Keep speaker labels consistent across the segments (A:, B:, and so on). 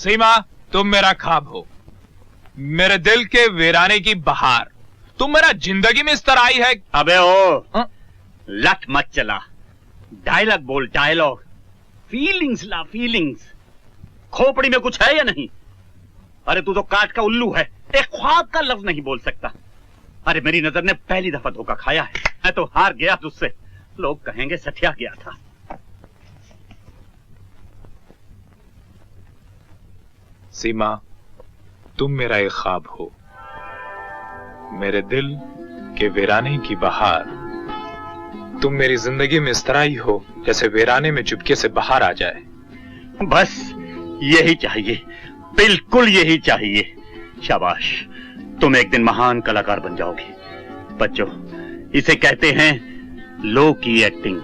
A: सीमा, तुम मेरा ख्वाब हो, मेरे दिल के वीराने की बहार। तुम मेरा जिंदगी में इस तरह आई है।
B: अबे ओ लट मत चला, डायलॉग बोल, डायलॉग। फीलिंग्स ला, फीलिंग्स। खोपड़ी में कुछ है या नहीं? अरे तू तो काट का उल्लू है, एक ख्वाब का लफ्ज नहीं बोल सकता। अरे मेरी नजर ने पहली दफा धोखा खाया है, मैं तो हार गया तुझसे। लोग कहेंगे सठिया गया था।
A: सीमा, तुम मेरा एक ख्वाब हो, मेरे दिल के वीराने की बहार। तुम मेरी जिंदगी में इस तरह ही हो जैसे वीराने में चुपके से बाहर आ जाए।
B: बस यही चाहिए, बिल्कुल यही चाहिए। शाबाश, तुम एक दिन महान कलाकार बन जाओगे। बच्चों, इसे कहते हैं लो की एक्टिंग,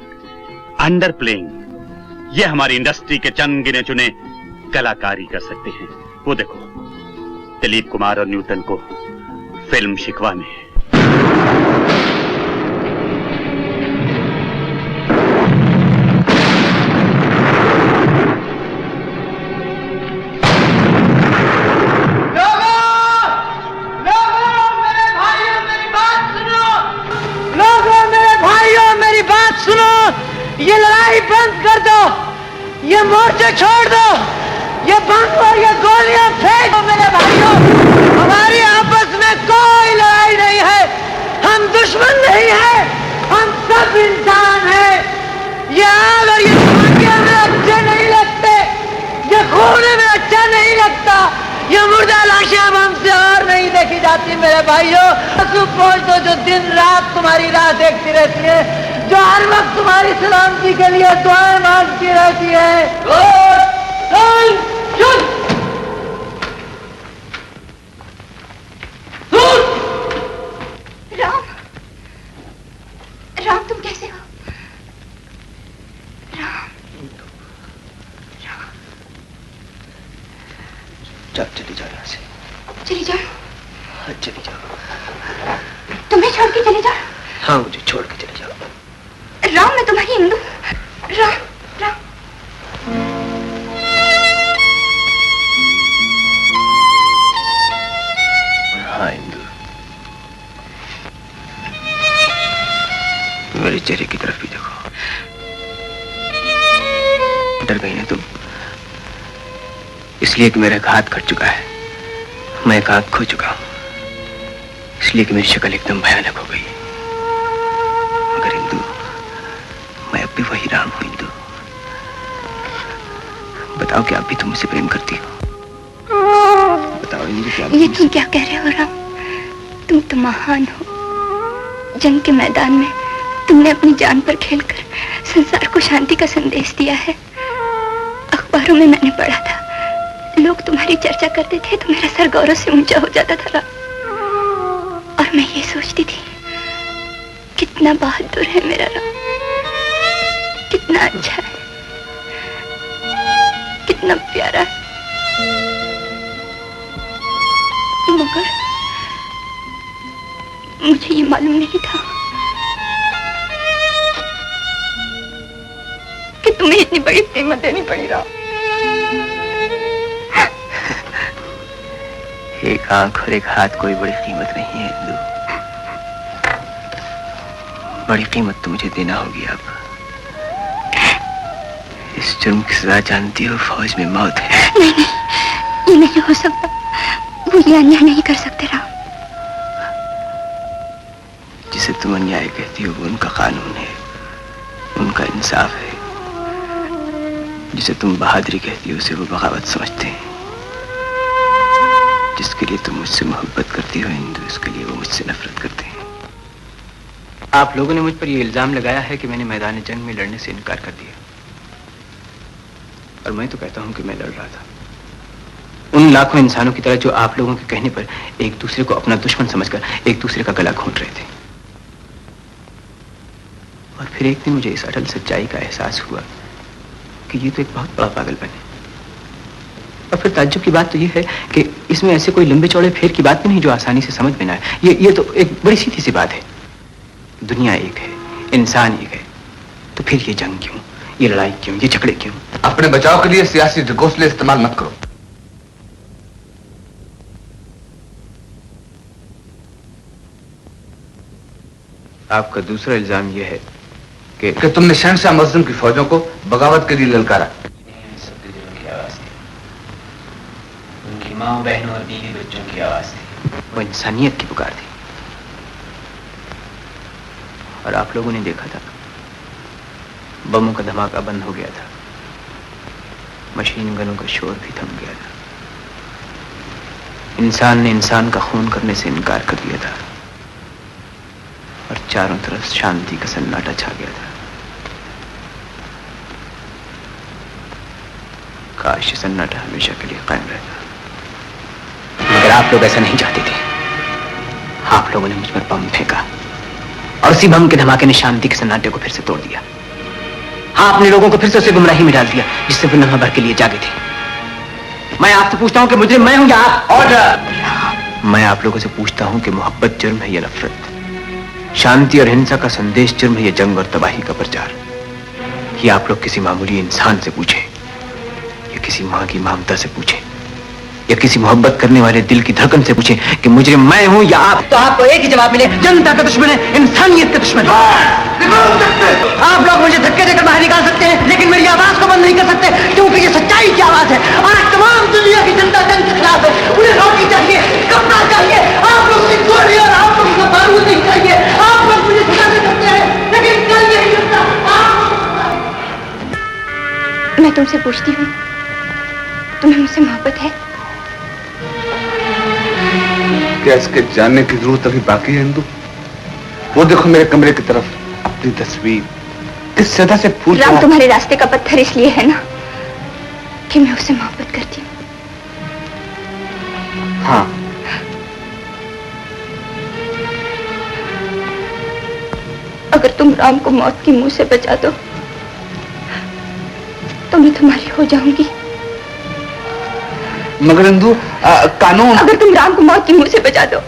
B: अंडर प्लेइंग। ये हमारी इंडस्ट्री के चंद गिने चुने कलाकार ही कर सकते हैं। वो देखो, दिलीप कुमार और न्यूटन को फिल्म शिकवा में।
C: ये लड़ाई बंद कर दो, ये मोर्चे छोड़ दो, ये बम और ये गोलियां फेंक दो मेरे भाइयों। हमारी आपस में कोई लड़ाई नहीं है, हम दुश्मन नहीं है, हम सब इंसान हैं। ये आग और ये धमाके में अच्छे नहीं लगते, ये खून में अच्छा नहीं लगता, ये मुर्दा लाशें अब हमसे और नहीं देखी जाती मेरे भाइयों। आंसू पोंछ दो जो दिन रात तुम्हारी राह देखती रहती है, जो हर वक्त तुम्हारी सलामती के लिए दुआएं मांगती रहती है।
D: राम, राम तुम कैसे हो? राम,
C: जाओ, चली जाओ यहाँ से।
D: चली जाओ?
C: हाँ, चली जाओ।
D: तुम्हें छोड़ के चली जाओ?
C: हाँ, मुझे छोड़ के चले जाओ।
D: राम, मैं तुम्हारी हिंदू। राम, राम।
C: हाँ, हिंदू। मेरे चेहरे की तरफ भी देखो। डर गई ना तुम? इसलिए कि मेरा एक हाथ कट चुका है, मैं एक आंख खो चुका हूं, इसलिए कि मेरी शक्ल एकदम भयानक हो गई। मगर हिंदू, मैं अब भी वही राम हूं। हिंदू, बताओ कि आप भी तुम मुझसे प्रेम करती हो? बताओ हिंदू, क्या
D: ये तुम क्या कह रहे हो राम? तुम तो महान हो। जंग के मैदान में तुमने अपनी जान पर खेलकर संसार को शांति का संदेश दिया है। अखबारों में मैंने पढ़ा था, लोग तुम्हारी चर्चा करते थे तो मेरा सर गौरव से ऊंचा हो जाता था राम। और मैं ये सोचती थी, कितना बहादुर है मेरा राम, कितना अच्छा है, कितना प्यारा है। मगर मुझे ये मालूम नहीं था कि तुम्हें इतनी बड़ी कीमत देनी पड़ी राम।
C: एक आंख और एक हाथ कोई बड़ी कीमत नहीं है हिंदू। बड़ी कीमत तो मुझे देना होगी अब। इस जुर्म की सजा जानती हो, फौज में मौत है।
D: नहीं नहीं, ये नहीं हो सकता, वो ये अन्याय नहीं कर सकते राम।
C: जिसे तुम अन्याय कहती हो वो उनका कानून है, उनका इंसाफ है। जिसे तुम बहादुरी कहती हो उसे वो बगावत समझते हैं। जिसके लिए तुम मुझसे मोहब्बत करती हो हिंदू, उसके लिए वो मुझसे नफरत करते हैं। आप लोगों ने मुझ पर यह इल्जाम लगाया है कि मैंने मैदान जंग में लड़ने से इनकार कर दिया, और मैं तो कहता हूं कि मैं लड़ रहा था उन लाखों इंसानों की तरह जो आप लोगों के कहने पर एक दूसरे को अपना दुश्मन समझकर एक दूसरे का गला घोंट रहे थे। और फिर एक दिन मुझे इस अटल सच्चाई का एहसास हुआ कि ये तो एक बहुत बड़ा पागलपन है। और फिर ताज्जुब की बात तो ये है कि इसमें ऐसे कोई लंबे चौड़े फेर की बात भी नहीं जो आसानी से समझ में ना आए। ये तो एक बड़ी सीधी सी बात है। दुनिया एक है, इंसान एक है, तो फिर ये जंग क्यों, ये लड़ाई क्यों, ये झगड़े क्यों?
E: अपने बचाव के लिए सियासी घोंसले इस्तेमाल मत करो। आपका दूसरा इल्जाम यह है कि तुमने शहंशाह मज़लूम की फौजों को बगावत के लिए ललकारा।
F: की आवाज थी, उनकी माँ बहनों और बीवी बच्चों की आवाज थी। वो इंसानियत की पुकार थी। और आप लोगों ने देखा था, बमों का धमाका बंद हो गया था, मशीन गनों का शोर भी थम गया था। इंसान ने इंसान का खून करने से इनकार कर दिया था और चारों तरफ शांति का सन्नाटा छा गया था। काश ये सन्नाटा हमेशा के लिए कायम रहता, मगर आप लोग ऐसा नहीं चाहते थे। आप लोगों ने मुझ पर बम फेंका और उसी बम के धमाके ने शांति के सन्नाटे को फिर से तोड़ दिया। आपने लोगों को फिर से उसे गुमराही में डाल दिया जिससे वो लम्हा भर के लिए जागे थे। मैं आपसे पूछता हूं कि मुझे मैं हूं या आप? ऑर्डर! मैं आप लोगों से पूछता हूं कि मोहब्बत जुर्म है या नफरत, शांति और हिंसा का संदेश जुर्म है या जंग और तबाही का प्रचार? ये आप लोग किसी मामूली इंसान से पूछें या किसी मां की ममता से पूछें या किसी मोहब्बत करने वाले दिल की धड़कन से पूछें कि मुझे मैं हूं या आप, तो आपको एक ही जवाब मिले, जनता का दुश्मन है, इंसानियत का दुश्मन है। आप लोग मुझे धक्के देकर बाहर निकाल सकते हैं, लेकिन मेरी आवाज को बंद नहीं कर सकते, क्योंकि ये सच्चाई की आवाज है। आज तमाम दुनिया की जनता जंग के खिलाफ है। उन्हें रोटी चाहिए, कपड़ा चाहिए, आप लोग की गोली और आप लोग का बारूद नहीं चाहिए। आप लोग मुझे सजा दे सकते हैं, लेकिन कल नहीं सकता।
D: मैं तुमसे पूछती हूँ, तुम्हें मुझसे मोहब्बत है?
E: क्या इसके जानने की जरूरत अभी बाकी है इंदु? वो देखो मेरे कमरे की तरफ, अपनी तस्वीर किस सदा से फूल।
D: राम तुम्हारे रास्ते का पत्थर इसलिए है ना कि मैं उससे मोहब्बत करती हूँ।
E: हाँ,
D: अगर तुम राम को मौत की मुंह से बचा दो तो मैं तुम्हारी हो जाऊंगी।
E: मगर इंदु, कानून।
D: अगर तुम राम को मौत की मुंह से बचा दो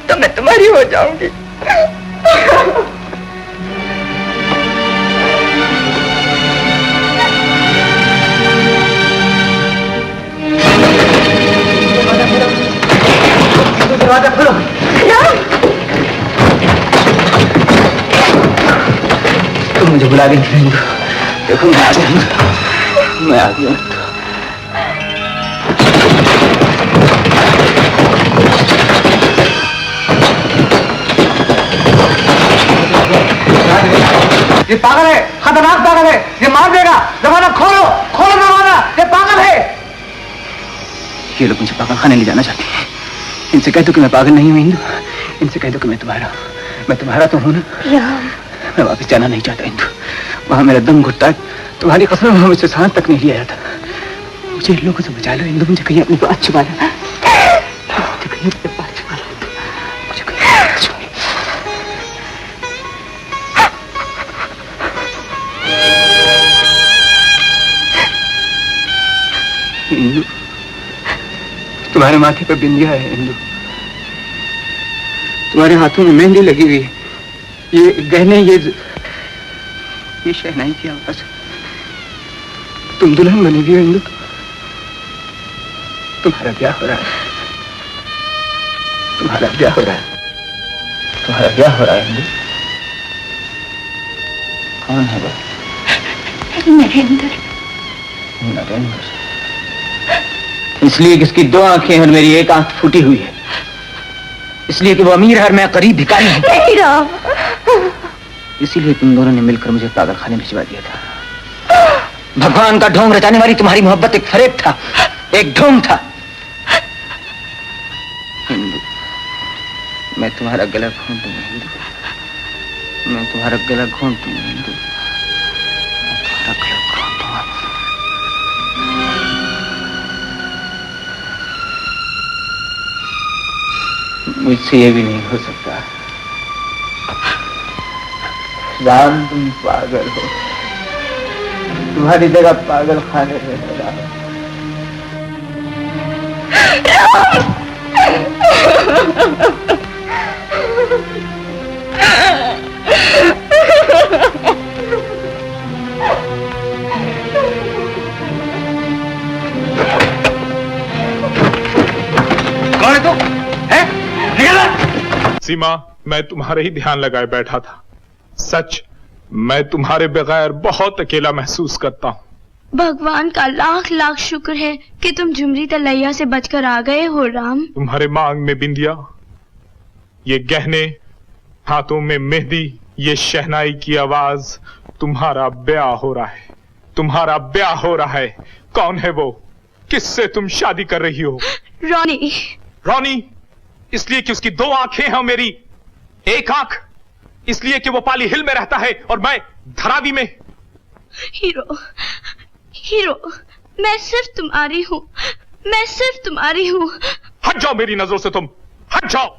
D: तो मैं तुम्हारी हो जाऊंगी।
C: दरवाजा खोलो।
F: तुम मुझे बुला रही थी, देखो मैं आ गया, मैं आ गया।
C: ये पागल है, खतरनाक पागल है, ये मार देगा। दरवाजा खोलो, खोलो दरवाजा, ये पागल है।
F: ये लोग मुझे पागल खाने ले जाना चाहते हैं। इनसे कह दो कि मैं पागल नहीं हूं इंदु, इनसे कह दो कि मैं तुम्हारा तो हूं ना। मैं वापस जाना नहीं चाहता इंदु, वहां मेरा दम घुटता है, तुम्हारी कसम मुझसे सांस तक नहीं लिया जाता। मुझे इन लोगों से बचा लो इंदु, मुझे कहीं अपनी बात छुपा लो, मुझे कहीं अपनी बात छुपा लो, मुझे कहीं बात छुपा लो। इंदु, तुम्हारे माथे पर बिंदिया है इंदु, तुम्हारे हाथों में मेहंदी लगी हुई है, ये गहने, ये शहनाई की आवाज, तुम दुल्हन बनी हुई हो इंदु, तुम्हारा ब्याह हो रहा है, तुम्हारा ब्याह हो रहा है, तुम्हारा ब्याह हो रहा है इंदु। कौन है वो?
D: नरेंद्र।
F: नरेंद्र? इसलिए कि इसकी दो आंखें और मेरी एक आंख फूटी हुई है, इसलिए कि वो अमीर है और मैं गरीब भिखारी हूं।
D: नहीं राम,
F: इसीलिए तुम दोनों ने मिलकर मुझे पागलखाने भिजवा दिया था। भगवान का ढोंग रचाने वाली तुम्हारी मोहब्बत एक फरेब था, एक ढोंग था। हिंदू, मैं तुम्हारा गला घोंट दूंगा हिंदू, मैं तुम्हारा गला घोंट दूंगा हिंदू, मैं तुम्हारा गला घोंट दूंगा। मुझसे ये भी नहीं हो सकता। राम, तुम पागल हो, तुम्हारी जगह पागल खाने में लगा।
B: कौन है तू? है? निकल!
A: सीमा, मैं तुम्हारे ही ध्यान लगाए बैठा था। सच, मैं तुम्हारे बगैर बहुत अकेला महसूस करता हूँ।
G: भगवान का लाख लाख शुक्र है कि तुम झुमरी तलैया से बचकर आ गए हो राम।
A: तुम्हारे मांग में बिंदिया, ये गहने, हाथों में मेहंदी, ये शहनाई की आवाज, तुम्हारा ब्याह हो रहा है, तुम्हारा ब्याह हो रहा है। कौन है वो? किससे तुम शादी कर रही हो?
G: रोनी।
A: रोनी इसलिए कि उसकी 2 आंखें हैं, मेरी 1 आंख इसलिए कि वो पाली हिल में रहता है और मैं धरावी में।
G: हीरो, हीरो, मैं सिर्फ तुम्हारी हूँ, मैं सिर्फ तुम्हारी हूँ।
A: हट जाओ मेरी नजरों से, तुम हट जाओ।